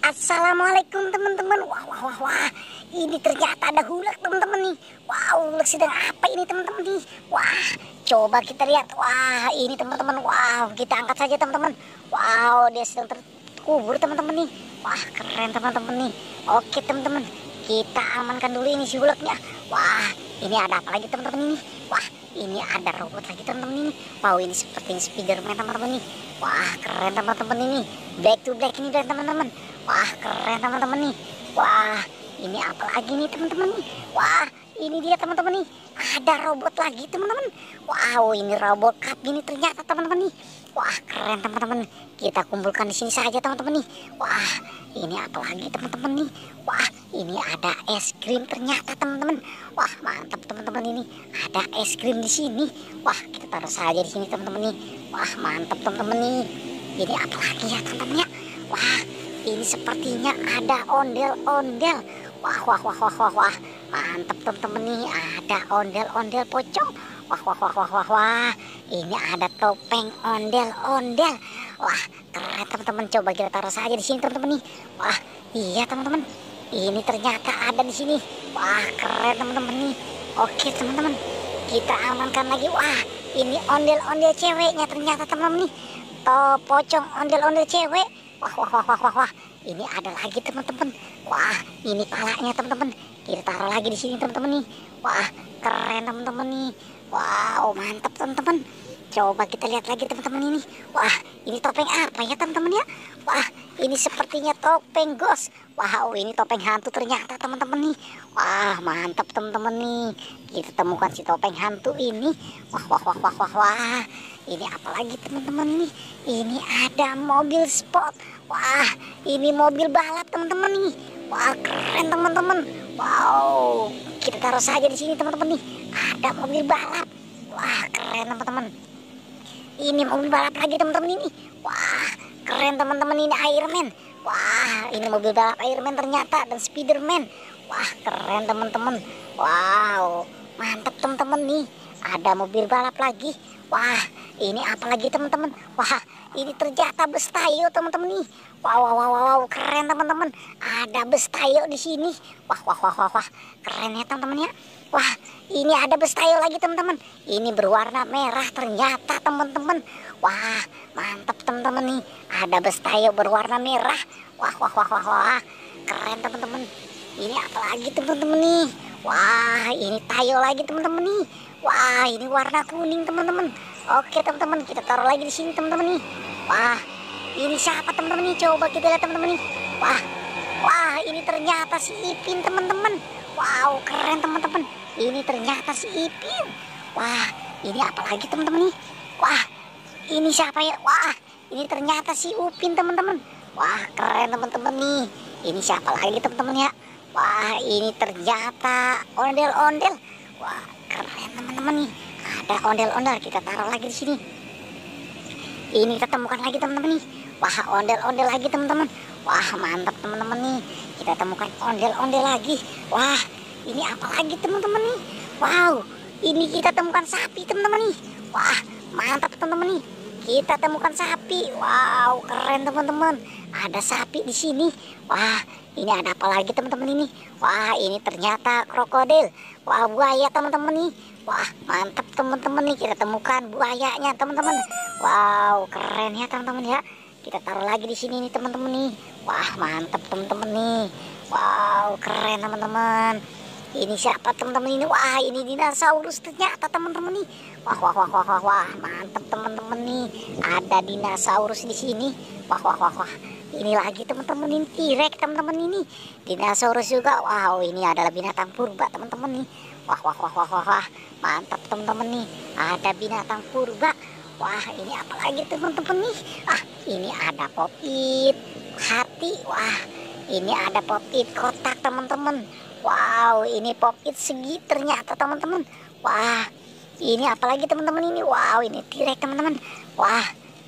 Assalamualaikum teman-teman. Wah, wah, wah, wah. Ini ternyata ada hulak teman-teman nih. Wow, hulak sedang apa ini teman-teman nih? Wah, coba kita lihat. Wah, ini teman-teman. Wow, kita angkat saja teman-teman. Wow, dia sedang terkubur teman-teman nih. Wah, keren teman-teman nih. Oke teman-teman, kita amankan dulu ini si hulaknya. Wah, ini ada apa lagi teman-teman ini? Wah, ini ada robot lagi teman-teman ini. Wow, ini seperti Spiderman teman-teman nih. Wah, keren teman-teman ini. Back to black ini teman-teman. Wah, keren teman-teman nih. Wah, ini apa lagi nih teman-teman nih? Wah, ini dia teman-teman nih. Ada robot lagi teman-teman. Wow, ini robot cup ini ternyata teman-teman nih. Wah, keren teman-teman. Kita kumpulkan di sini saja teman-teman nih. Wah, ini apa lagi teman-teman nih? Wah, ini ada es krim ternyata teman-teman. Wah, mantap teman-teman ini. Ada es krim di sini. Wah, kita taruh saja di sini teman-teman nih. Wah, mantap teman-teman nih. Ini apa lagi ya teman-teman ya? Wah, ini sepertinya ada ondel-ondel. Wah, wah, wah, wah, wah, wah. Mantap teman-teman nih. Ada ondel-ondel pocong. Wah, wah, wah, wah, wah, wah. Ini ada topeng ondel-ondel. Wah, keren teman-teman. Coba kita taruh saja di sini teman-teman nih. Wah, iya teman-teman. Ini ternyata ada di sini. Wah, keren teman-teman nih. Oke teman-teman, kita amankan lagi. Wah, ini ondel-ondel ceweknya ternyata teman-teman nih. Pocong ondel-ondel cewek. Wah, wah, wah, wah, wah, wah. Ini ada lagi teman-teman. Wah, ini palanya teman-teman. Kita taruh lagi di sini teman-teman nih. Wah, keren teman-teman nih. Wow, mantap teman-teman. Coba kita lihat lagi teman-teman ini. Wah, ini topeng apa ya teman-teman ya? Wah, ini sepertinya topeng ghost. Wow, ini topeng hantu ternyata teman-teman nih. Wah, mantap teman-teman nih. Kita temukan si topeng hantu ini. Wah, wah, wah, wah, wah, wah. Ini apa lagi teman-teman nih? Ini ada mobil sport. Wah, ini mobil balap teman-teman nih. Wah, keren teman-teman. Wow, kita taruh saja di sini teman-teman nih. Ada mobil balap. Wah, keren teman-teman. Ini mobil balap lagi teman-teman ini. Wah, keren teman-teman, ini Iron Man. Wah, ini mobil balap Iron Man ternyata, dan Spiderman. Wah, keren teman-teman. Wow, mantap teman-teman nih. Ada mobil balap lagi. Wah, ini apa lagi teman-teman? Wah, ini ternyata bus tayo teman-teman nih. Wow, wow, wow, wow, keren teman-teman. Ada bus tayo di sini. Wah, wah, wah, wah, wah. Keren ya teman-teman ya. Wah, ini ada bus tayo lagi teman-teman. Ini berwarna merah ternyata teman-teman. Wah, mantap teman-teman nih. Ada bus tayo berwarna merah. Wah, wah, wah, wah, wah. Keren teman-teman. Ini apa lagi teman-teman nih? Wah, ini tayo lagi teman-teman nih. Wah, ini warna kuning teman-teman. Oke teman-teman, kita taruh lagi di sini teman-teman nih. Wah, ini siapa teman-teman nih? Coba kita lihat teman-teman nih. Wah, wah, ini ternyata si Ipin teman-teman. Wow, keren teman-teman. Ini ternyata si Ipin. Wah, ini apa lagi teman-teman nih? Wah, ini siapa ya? Wah, ini ternyata si Upin teman-teman. Wah, keren teman-teman nih. Ini siapa lagi teman-teman ya? Wah, ini ternyata ondel-ondel. Wah, keren teman-teman nih. Ada ondel-ondel, kita taruh lagi di sini. Ini kita temukan lagi teman-teman nih. Wah, ondel-ondel lagi teman-teman. Wah, mantap teman-teman nih. Kita temukan ondel-ondel lagi. Wah, ini apa lagi teman-teman nih? Wow, ini kita temukan sapi teman-teman nih. Wah, mantap teman-teman nih. Kita temukan sapi. Wow, keren teman-teman. Ada sapi di sini. Wah, ini ada apa lagi teman-teman ini? Wah, ini ternyata krokodil. Wah, buaya teman-teman nih. Wah, mantap teman-teman nih. Kita temukan buayanya teman-teman. Wow, keren ya teman-teman ya. Kita taruh lagi di sini nih teman-teman nih. Wah, mantap teman-teman nih. Wow, keren teman-teman. Ini siapa teman-teman ini? Wah, ini dinosaurus ternyata teman-teman nih. Wah, wah, wah, wah, wah, wah. Mantap teman-teman nih. Ada dinosaurus di sini. Wah, wah, wah, wah. Ini lagi teman-teman, ini T-Rex teman-teman ini. Dinosaurus juga. Wow, ini adalah binatang purba teman-teman nih. Wah, wah, wah, wah, wah, wah. Mantap teman-teman nih. Ada binatang purba. Wah, ini apa lagi teman-teman nih? Ah, ini ada pop-it hati. Wah, ini ada pop-it kotak teman-teman. Wow, ini pop-it segi ternyata teman-teman. Wah, ini apa lagi teman-teman ini? Wow, ini T-Rex teman-teman. Wah,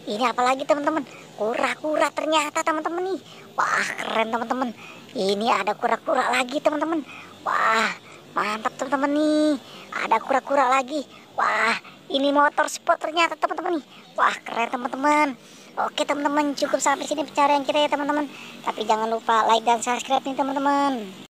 ini apa lagi teman-teman? Kura-kura ternyata teman-teman nih. Wah, keren teman-teman. Ini ada kura-kura lagi teman-teman. Wah, mantap teman-teman nih. Ada kura-kura lagi. Wah, ini motor sport ternyata teman-teman nih. Wah, keren teman-teman. Oke teman-teman, cukup sampai sini pencarian kita ya teman-teman. Tapi jangan lupa like dan subscribe nih teman-teman.